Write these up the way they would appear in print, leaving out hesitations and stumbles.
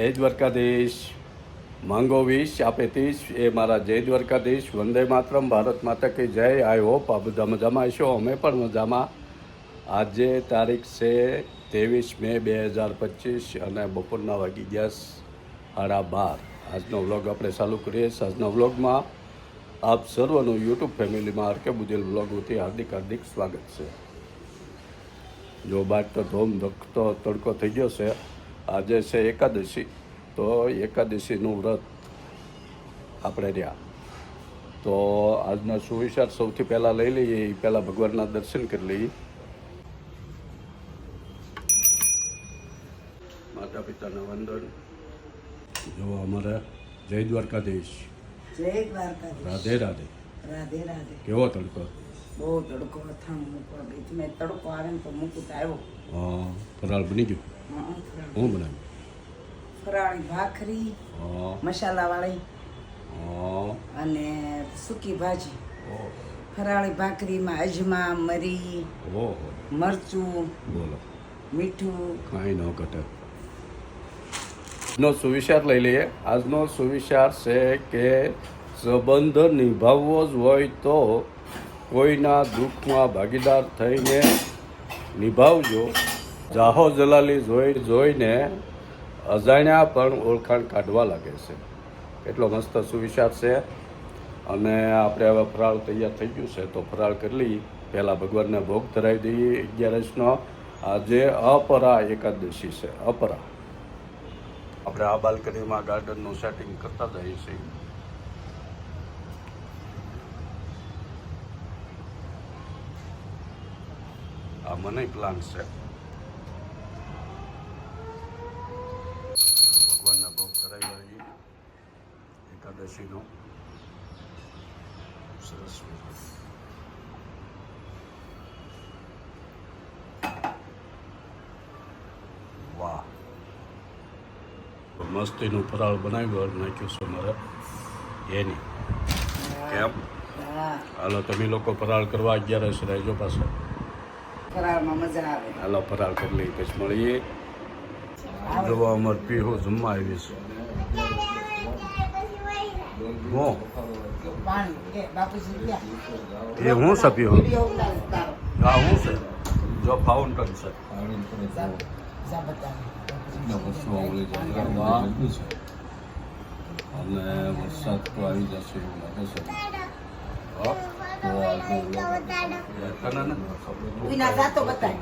જય દ્વારકાધીશ. માંગો વીસ આપે 30 એ મારા જય દ્વારકાધીશ. વંદે માતરમ. ભારત માતા કી જય. આઈ હોપ આ બધા મજામાં હશો. અમે પણ મજામાં. આજે તારીખ છે 23 મે 2025 અને બપોરના વાગી ગયા 12:30. આજનો વ્લોગ આપણે ચાલુ કરીએ. આજના વ્લોગમાં આપ સર્વનું યુટ્યુબ ફેમિલીમાં આરકે બુજેલ વ્લોગથી હાર્દિક હાર્દિક સ્વાગત છે. જો બાદ તો ધોમ ધકતો તડકો થઈ ગયો છે. આજે છે એકાદશી, તો એકાદશીનું વ્રત આપણે રહ્યા. તો આજના સુવિચાર સૌથી પહેલાં લઈ લઈએ. એ પહેલાં ભગવાનના દર્શન કરી લઈએ. માતા પિતાના વંદન. જો અમારે જય દ્વારકાધીશ. જય દ્વારકાધીશ. રાધે રાધે. રાધે રાધે. કેવો તડકો? બહુ તડકો અથાણું મૂકવા ગઈ. મેં તડકો આવે ને તો મૂકું તો આવ્યો. હા, ફરાળ બની ગયું. હું બનાવ્યું? ફરાળી ભાખરી, હા મસાલાવાળી હા. અને સૂકી ભાજી. ફરાળી ભાખરીમાં અજમા, મરી, ઓહો, મરચું, બોલો, મીઠું. કાંઈ ન ઘટે. આજનો સુવિચાર લઈ લઈએ. આજનો સુવિચાર છે કે સંબંધ નિભાવવો જ હોય તો કોઈના દુઃખમાં ભાગીદાર થઈને નિભાવજો. જાહો જલાલી જોઈને અજાણ્યા પણ ઓળખાણ કાઢવા લાગે છે. એટલો મસ્ત સુવિચાર છે. અને આપણે હવે ફરાળ તૈયાર થઈ ગયું છે, તો ફરાળ કરી લઈએ. પહેલાં ભગવાનને ભોગ ધરાવી દઈએ 11નો. આજે અપરા એકાદશી છે. અપરા આપણે આ બાલ્કનીમાં ગાર્ડનનું સેટિંગ કરતા જઈએ છીએ. આ મની પ્લાન્ટ છે. ભગવાનના ભોગ ધરાવી દઈએ એકાદશીનો. સરસ. વાહ, મસ્તીનું ફરાળ બનાવ્યું નાખ્યું છે મારે એની. કેમ? હાલો તમે લોકો ફરાળ કરવા 11 રહેજો પાછો. ફરાળમાં મજા આવે. હાલો ફરાળ કરી લઈએ, પછી મળીએ. જોવા અમાર પીહો જમવા આવી છે. હું પાણી કે બાપુજી ક્યાં? એ હું છે પીહો? વિડીયો ઉતારું તારો. હા હું છે. જો ફાઉન્ટન છે. જા બતાવે. અને વરસાદ તો આવી જશે એવું લાગે છે. વિના જાતો બતાય.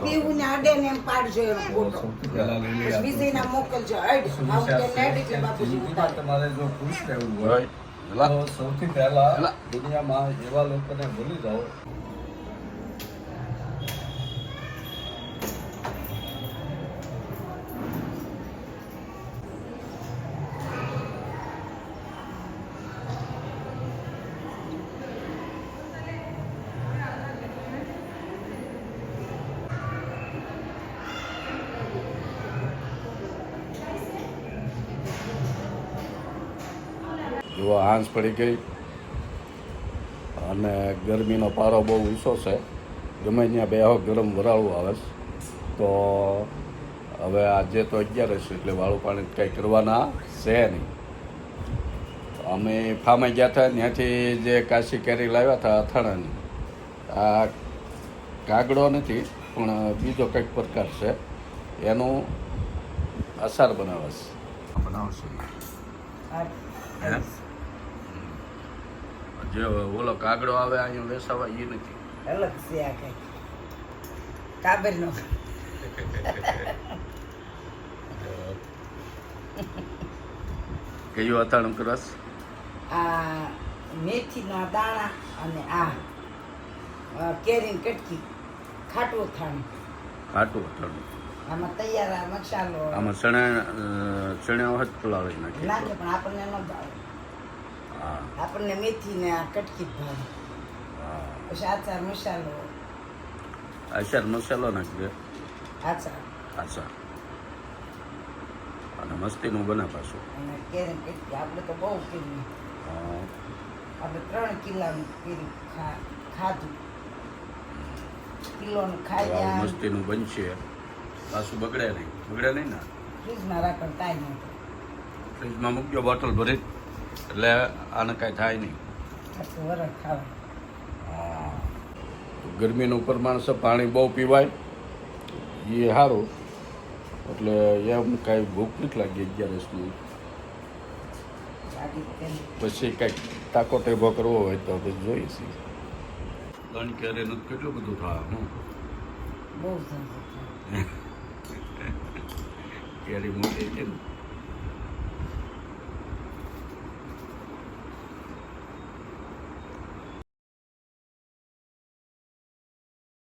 પીવું ને અડે ને એમ પાડજો એનો ફોટો. પછી વિજયના મોકલજો. અડ આવું કે નેડ એટલે બાપુજી ઉતારે. તમારે જો ખુશ રહેવું હોય તો સૌથી પહેલા દુનિયામાં એવા લોકોને ભૂલી જાઓ. જો હાંસ પડી ગઈ અને ગરમીનો પારો બહુ ઊંચો છે. ગમે ત્યાં બેહો ગરમ વરાળું આવે છે. તો હવે આજે તો 11 છે એટલે વાળું પાણી કંઈ કરવાના છે નહીં. અમે ફાર્મે ગયા હતા, ત્યાંથી જે કાશી કેરી લાવ્યા હતા અથાણાની. આ કાગડો નથી પણ બીજો કંઈક પ્રકાર છે. એનું અચાર બનાવશે. જે ઓલો કાગડો આવે અહીંયા વેસાવા એ નથી. અલગ છે આ કઈ કાબર નો. કયું અથાણું કરસ? આ મેથીના દાણા અને આ કેરીની કટકી ખાટું અથાણું. ખાટું અથાણું. આમાં તૈયાર આ મસાલો આમાં ચણા વખત પલાળી નાખી. નાખે પણ આપણને ન ભાવે. હા આપણને મેથી ને આ કટકી જ ભાવે. હા. પછી આચાર મસાલો. આચાર મસાલો નાખી દે. આચાર આચાર અને મસ્તીનું બને પાછું. અને કેરીની કટકી આપણે તો બહુ પીવી. હા. આપણે 3 કિલોનું પીરી ખાધું. કિલોનું ખાઈ ગયા. મસ્તીનું બનશે પાછું બગડે નહીં. બગડે નહીં ને ફ્રીજમાં રાખો કાંઈ નહીં ફ્રીજમાં મૂકજો બોટલ ભરી એટલે આને કાંઈ થાય નહીં આખું વરસ ખાવા હા. ગરમીનું ઉપર માણસે પાણી બહુ પીવાય એ સારું એટલે એમ કાંઈ ભૂખ નથી લાગી 11 બાકી તેમ પછી કંઈક તાકો ટેભો કરવો હોય તો પછી જોઈએ છીએ ત્રણ કેરીનું તો કેટલું બધું થાય હું બહુ સરસ કેરી મોટી છે ને